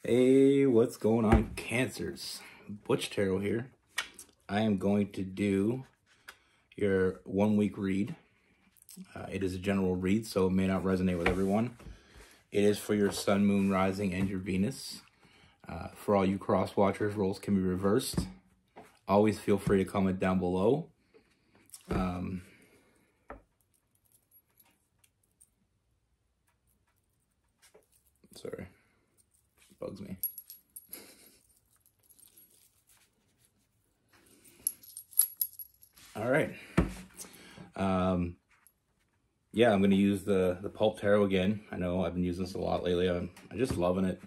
Hey, what's going on, Cancers? Butch Tarot here. I am going to do your 1 week read. It is a general read, so it may not resonate with everyone. It is for your Sun, Moon, Rising, and your Venus. For all you cross watchers, roles can be reversed. Always feel free to comment down below. Sorry. Bugs me. All right. Yeah, I'm going to use the Pulp Tarot again. I know I've been using this a lot lately. I'm just loving it.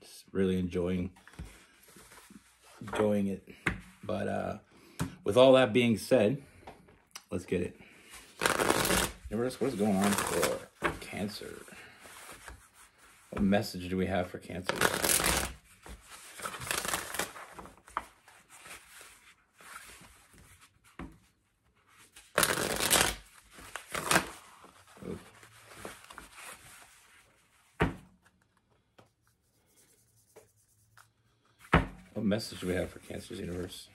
Just really enjoying it. But with all that being said, let's get it. Universe, what is going on for Cancer? What message do we have for Cancer? What message do we have for Cancer's universe?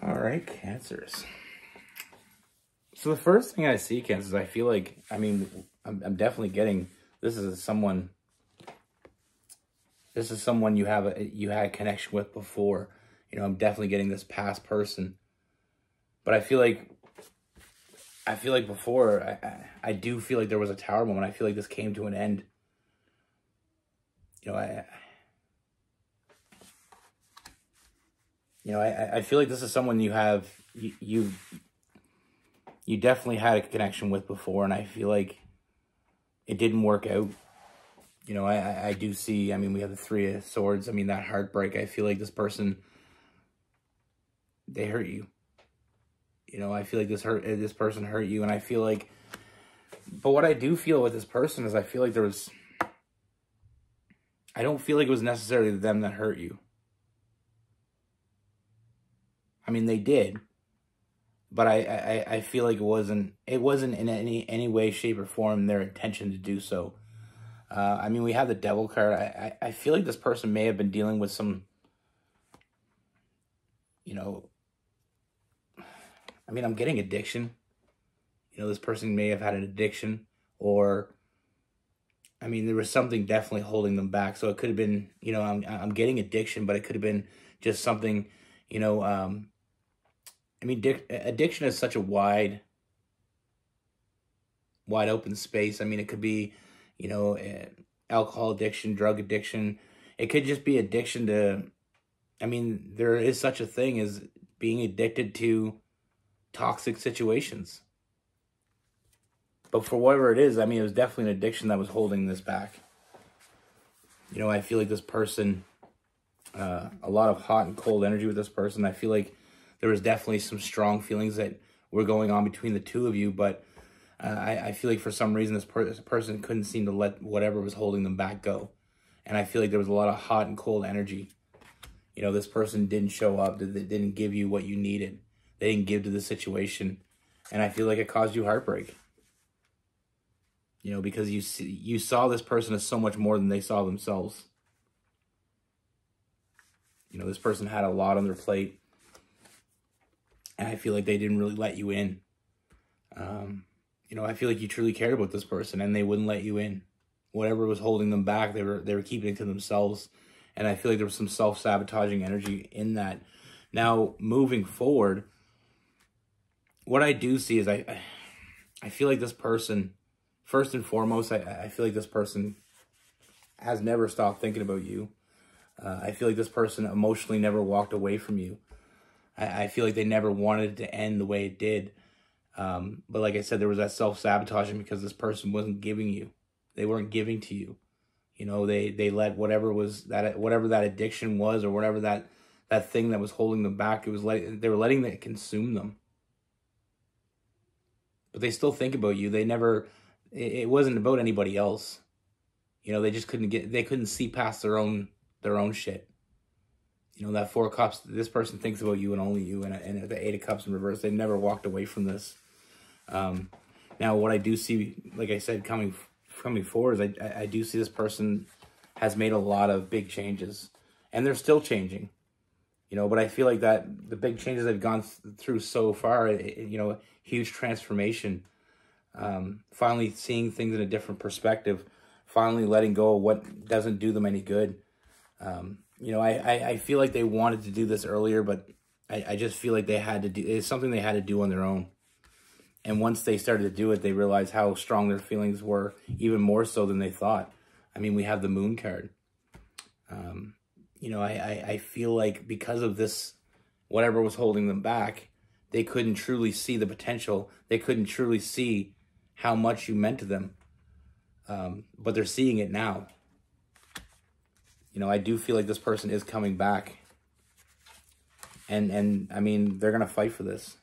All right, Cancers. So the first thing I see, Cancers, I feel like, I'm definitely getting, this is someone you had a connection with before. You know, I'm definitely getting this past person. But I feel like before, I do feel like there was a tower moment. I feel like this came to an end. You know, I feel like this is someone you definitely had a connection with before, and I feel like it didn't work out. You know, I do see, we have the Three of Swords. That heartbreak. I feel like this person, they hurt you. You know, I feel like this person hurt you, and I feel like, but what I do feel with this person is I feel like I don't feel like it was necessarily them that hurt you. They did, but I feel like it wasn't in any way, shape, or form their intention to do so. We have the Devil card. I feel like this person may have been dealing with some, I'm getting addiction. You know, this person may have had an addiction, or, there was something definitely holding them back. So it could have been, I'm getting addiction, but it could have been just something, addiction is such a wide open space. It could be, alcohol addiction, drug addiction. It could just be addiction to, there is such a thing as being addicted to toxic situations. But for whatever it is, it was definitely an addiction that was holding this back. You know, I feel like this person, a lot of hot and cold energy with this person. I feel like there was definitely some strong feelings that were going on between the two of you, but I feel like for some reason this person couldn't seem to let whatever was holding them back go. And I feel like there was a lot of hot and cold energy. You know, this person didn't show up, they didn't give you what you needed. They didn't give to the situation. And I feel like it caused you heartbreak. You know, because you saw this person as so much more than they saw themselves. You know, this person had a lot on their plate. And I feel like they didn't really let you in. I feel like you truly cared about this person and they wouldn't let you in. Whatever was holding them back, they were keeping it to themselves. And I feel like there was some self-sabotaging energy in that. Now, moving forward, what I do see is I feel like this person, first and foremost, I feel like this person has never stopped thinking about you. I feel like this person emotionally never walked away from you. I feel like they never wanted it to end the way it did. But like I said, there was that self-sabotaging because this person wasn't giving you. They weren't giving to you. You know, they let whatever that addiction was, or whatever that thing that was holding them back, they were letting that consume them. But they still think about you. It wasn't about anybody else. You know, they couldn't see past their own shit. You know, that 4 of Cups, this person thinks about you and only you, and the 8 of Cups in reverse, they've never walked away from this. Now, what I do see, like I said, coming forward, is I do see this person has made a lot of big changes, and they're still changing. You know, but I feel like that the big changes they've gone through so far, you know, huge transformation, finally seeing things in a different perspective, finally letting go of what doesn't do them any good. You know, I feel like they wanted to do this earlier, but I just feel like it's something they had to do on their own. And once they started to do it, they realized how strong their feelings were, even more so than they thought. I mean, we have the Moon card. You know, I feel like because of this, whatever was holding them back, they couldn't truly see the potential. They couldn't truly see how much you meant to them. But they're seeing it now. You know, I do feel like this person is coming back. And I mean, they're going to fight for this.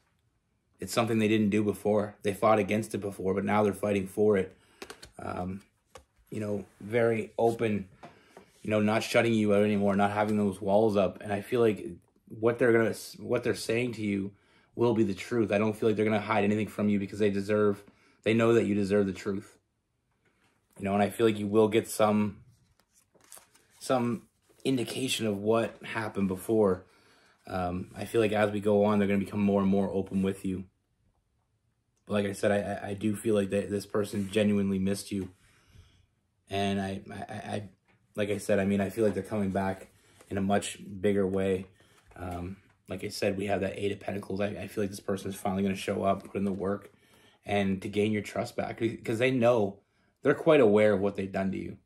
It's something they didn't do before. They fought against it before, but now they're fighting for it. You know, very open, you know, not shutting you out anymore, not having those walls up. And I feel like what they're saying to you will be the truth. I don't feel like they're going to hide anything from you, because they know that you deserve the truth. You know, and I feel like you will get some indication of what happened before. I feel like as we go on, they're going to become more and more open with you. But like I said, I do feel like this person genuinely missed you. And I like I said, I mean, I feel like they're coming back in a much bigger way. Like I said, we have that 8 of Pentacles. I feel like this person is finally going to show up, put in the work, and to gain your trust back. Because they know, they're quite aware of what they've done to you.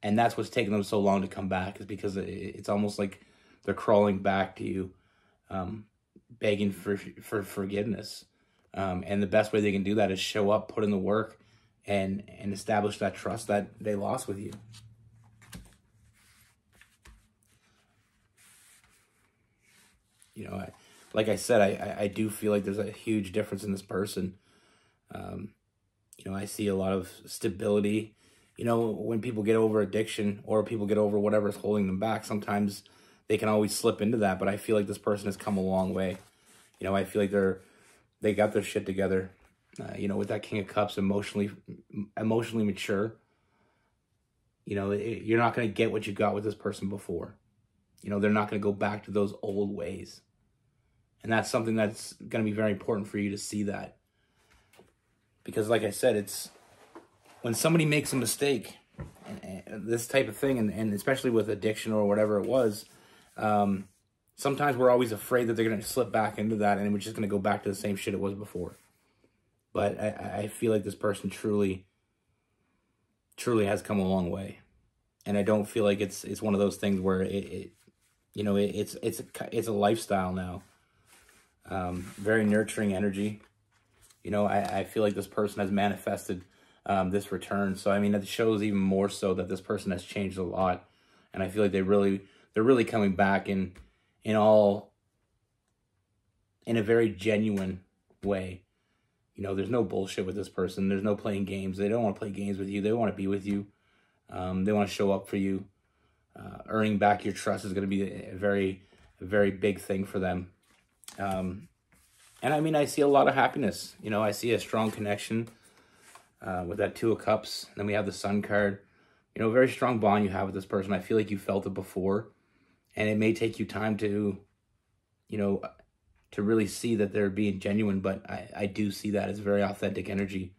And that's what's taken them so long to come back, is because it's almost like they're crawling back to you, begging for forgiveness. And the best way they can do that is show up, put in the work, and establish that trust that they lost with you. You know, like I said, I do feel like there's a huge difference in this person. You know, I see a lot of stability. You know, when people get over addiction, or people get over whatever's holding them back, sometimes they can always slip into that. But I feel like this person has come a long way. You know, I feel like they got their shit together. You know, with that King of Cups, emotionally mature. You know, you're not going to get what you got with this person before. You know, they're not going to go back to those old ways. And that's something that's going to be very important for you to see that. Because like I said, it's when somebody makes a mistake, and this type of thing, and especially with addiction or whatever it was, sometimes we're always afraid that they're going to slip back into that, and we're just going to go back to the same shit it was before. But I feel like this person truly has come a long way. And I don't feel like it's one of those things where you know, it's a lifestyle now. Very nurturing energy. You know, I feel like this person has manifested this return. So I mean, it shows even more so that this person has changed a lot. And I feel like they're really coming back in a very genuine way. You know, there's no bullshit with this person. There's no playing games. They don't want to play games with you. They want to be with you. They want to show up for you. Earning back your trust is going to be a very big thing for them. And I mean, I see a lot of happiness. You know, I see a strong connection with that 2 of Cups. Then we have the Sun card. You know, a very strong bond you have with this person. I feel like you felt it before. And it may take you time to, you know, to really see that they're being genuine. But I do see that as very authentic energy.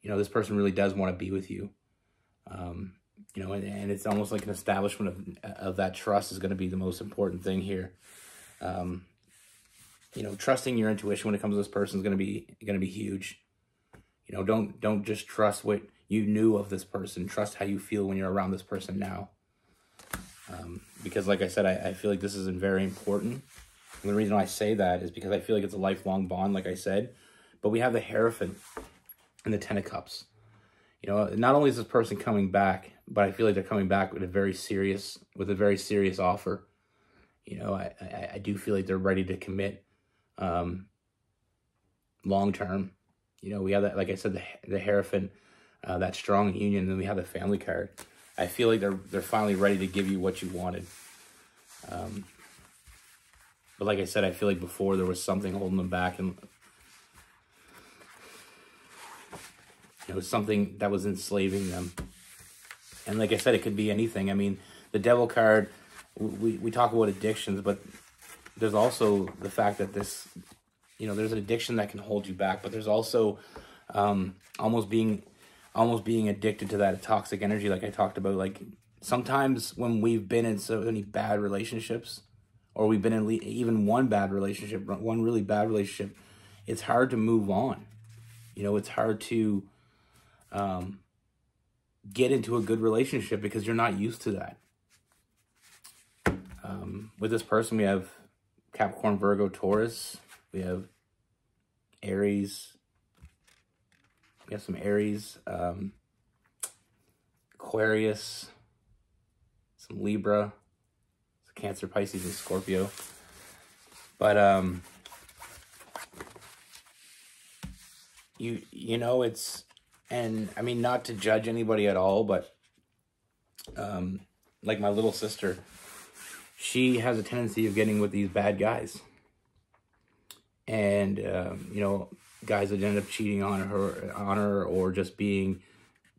You know, this person really does want to be with you. You know, and it's almost like an establishment of that trust is going to be the most important thing here. You know, trusting your intuition when it comes to this person is going to be huge. You know, don't just trust what you knew of this person. Trust how you feel when you're around this person now. Because like I said, I feel like this is very important. And the reason I say that is because I feel like it's a lifelong bond, like I said. But we have the Hierophant and the Ten of Cups. You know, not only is this person coming back, but I feel like they're coming back with a very serious offer. You know, I do feel like they're ready to commit long term. You know, we have that, like I said, the Hierophant, that strong union, and then we have the Family card. I feel like they're finally ready to give you what you wanted. But like I said, I feel like before there was something holding them back, and it was something that was enslaving them. And like I said, it could be anything. I mean, the Devil card, we talk about addictions, but there's also the fact that this, you know, there's an addiction that can hold you back, but there's also almost being addicted to that toxic energy, like I talked about. Like sometimes when we've been in so many bad relationships, or we've been in even one bad relationship, one really bad relationship, it's hard to move on. You know, it's hard to get into a good relationship because you're not used to that. With this person, we have Capricorn, Virgo, Taurus. We have Aries. We have some Aries, Aquarius, some Libra, some Cancer, Pisces, and Scorpio. But you know, it's, and I mean, not to judge anybody at all, but like my little sister, she has a tendency of getting with these bad guys. And, you know, guys that end up cheating on her or just being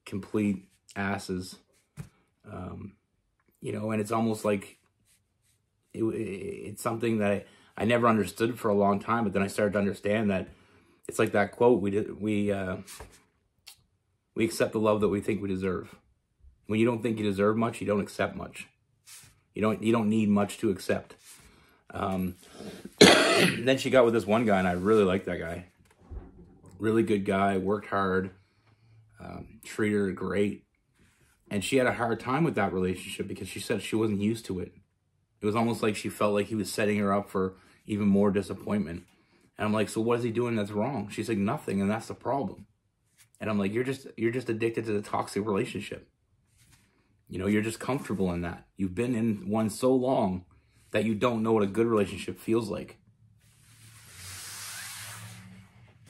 complete asses. You know, and it's almost like it's something that I never understood for a long time, but then I started to understand that it's like that quote, we accept the love that we think we deserve. When you don't think you deserve much, you don't accept much. You don't need much to accept. Then she got with this one guy, and I really liked that guy. Really good guy, worked hard, treated her great. And she had a hard time with that relationship because she said she wasn't used to it. It was almost like she felt like he was setting her up for even more disappointment. And I'm like, so what is he doing that's wrong? She's like, nothing, and that's the problem. And I'm like, you're just addicted to the toxic relationship. You know, you're just comfortable in that. You've been in one so long that you don't know what a good relationship feels like.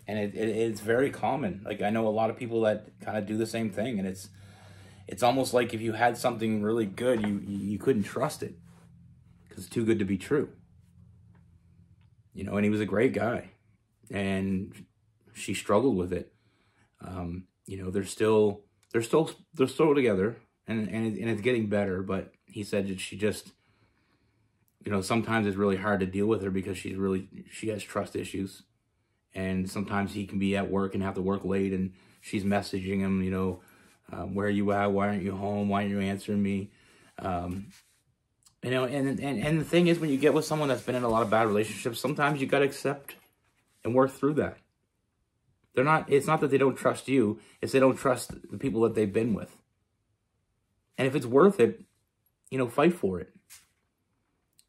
And it's very common. Like, I know a lot of people that kind of do the same thing. And it's almost like if you had something really good, you couldn't trust it because it's too good to be true. You know, and he was a great guy. And she struggled with it. You know, they're still together. And it's getting better, but he said that she just, you know, sometimes it's really hard to deal with her because she has trust issues. And sometimes he can be at work and have to work late, and she's messaging him, you know, where are you at? Why aren't you home? Why aren't you answering me? You know, and the thing is, when you get with someone that's been in a lot of bad relationships, sometimes you got to accept and work through that. It's not that they don't trust you, it's they don't trust the people that they've been with. And if it's worth it, you know, fight for it.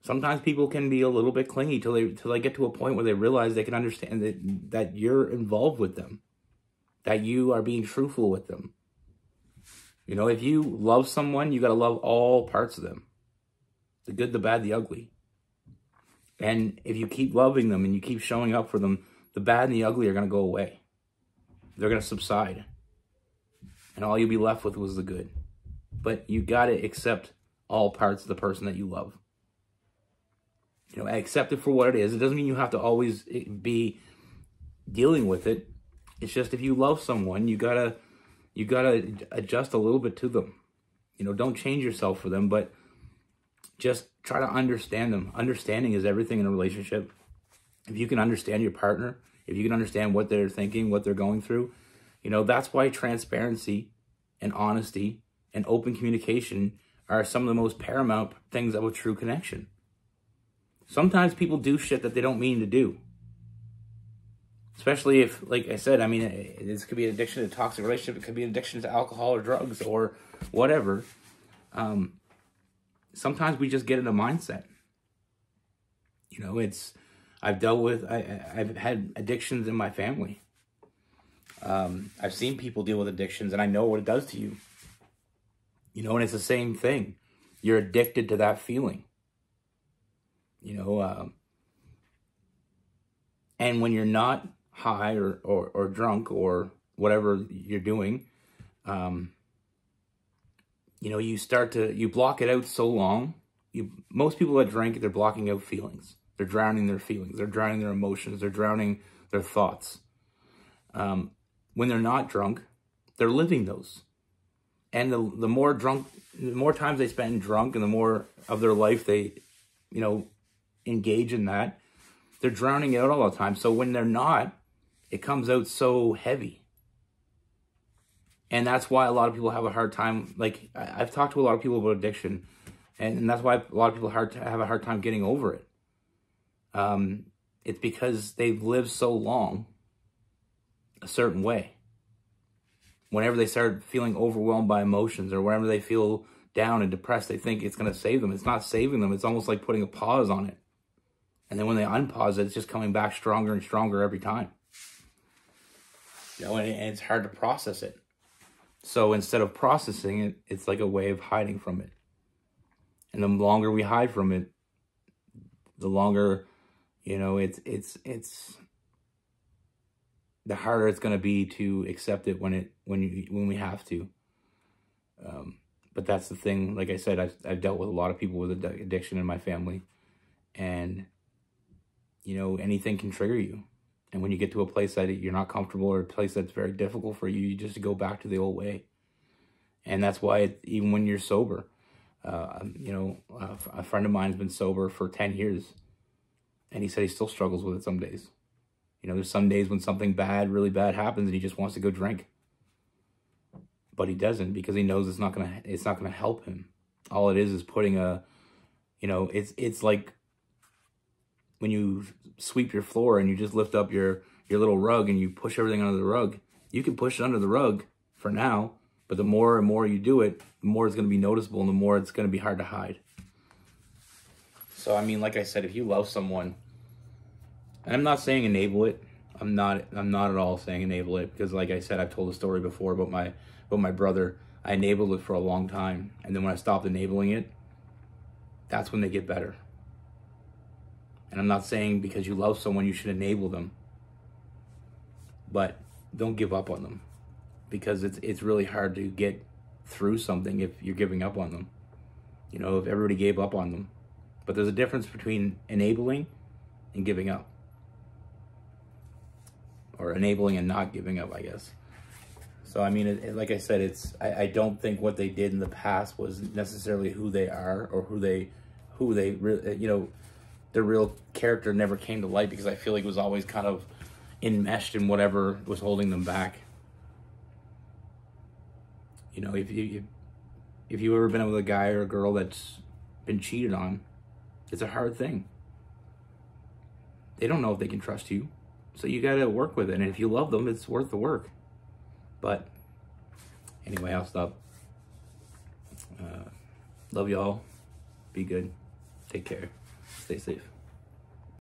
Sometimes people can be a little bit clingy till they get to a point where they realize they can understand that you're involved with them, that you are being truthful with them. You know, if you love someone, you got to love all parts of them. The good, the bad, the ugly. And if you keep loving them and you keep showing up for them, the bad and the ugly are going to go away. They're going to subside. And all you'll be left with was the good. But you got to accept all parts of the person that you love. You know, accept it for what it is. It doesn't mean you have to always be dealing with it. It's just if you love someone, you gotta adjust a little bit to them. You know, don't change yourself for them, but just try to understand them. Understanding is everything in a relationship. If you can understand your partner, if you can understand what they're thinking, what they're going through, you know, that's why transparency and honesty and open communication are some of the most paramount things of a true connection. Sometimes people do shit that they don't mean to do. Especially if, like I said, I mean, this could be an addiction to a toxic relationship. It could be an addiction to alcohol or drugs or whatever. Sometimes we just get in a mindset. You know, I've had addictions in my family. I've seen people deal with addictions, and I know what it does to you. You know, and it's the same thing. You're addicted to that feeling. You know, and when you're not high or drunk or whatever you're doing, you know, you block it out so long. Most people that drink, they're blocking out feelings. They're drowning their feelings. They're drowning their emotions. They're drowning their thoughts. When they're not drunk, they're living those. And the more times they spend drunk and the more of their life they, you know, engage in that, they're drowning it out all the time. So when they're not, it comes out so heavy. And that's why a lot of people have a hard time. Like, I've talked to a lot of people about addiction, and that's why a lot of people have a hard time getting over it. It's because they've lived so long a certain way. Whenever they start feeling overwhelmed by emotions, or whenever they feel down and depressed, they think it's going to save them. It's not saving them. It's almost like putting a pause on it. And then when they unpause it, it's just coming back stronger and stronger every time. You know, and it's hard to process it. So instead of processing it, it's like a way of hiding from it. And the longer we hide from it, the longer, you know, it's the harder it's going to be to accept it when we have to. But that's the thing. Like I said, I've dealt with a lot of people with addiction in my family, and you know, anything can trigger you. And when you get to a place that you're not comfortable, or a place that's very difficult for you, you just go back to the old way. And that's why even when you're sober, you know, a friend of mine's been sober for 10 years, and he said he still struggles with it some days. You know, there's some days when something bad, really bad happens, and he just wants to go drink. But he doesn't, because he knows it's not gonna help him. All it is putting a, you know, it's like when you sweep your floor and you just lift up your little rug and you push everything under the rug. You can push it under the rug for now, but the more and more you do it, the more it's going to be noticeable, and the more it's going to be hard to hide. So, I mean, like I said, if you love someone, and I'm not saying enable it. I'm not at all saying enable it, because like I said, I've told a story before about my brother. I enabled it for a long time, and then when I stopped enabling it, that's when they get better. And I'm not saying because you love someone you should enable them, but don't give up on them, because it's really hard to get through something if you're giving up on them. You know, if everybody gave up on them. But there's a difference between enabling and giving up. Or enabling and not giving up, I guess. So, I mean, like I said, I don't think what they did in the past was necessarily who they are, or who they really, you know, their real character never came to light, because I feel like it was always kind of enmeshed in whatever was holding them back. You know, if you've ever been with a guy or a girl that's been cheated on, it's a hard thing. They don't know if they can trust you. So you got to work with it. And if you love them, it's worth the work. But anyway, I'll stop. Love y'all. Be good. Take care. Stay safe.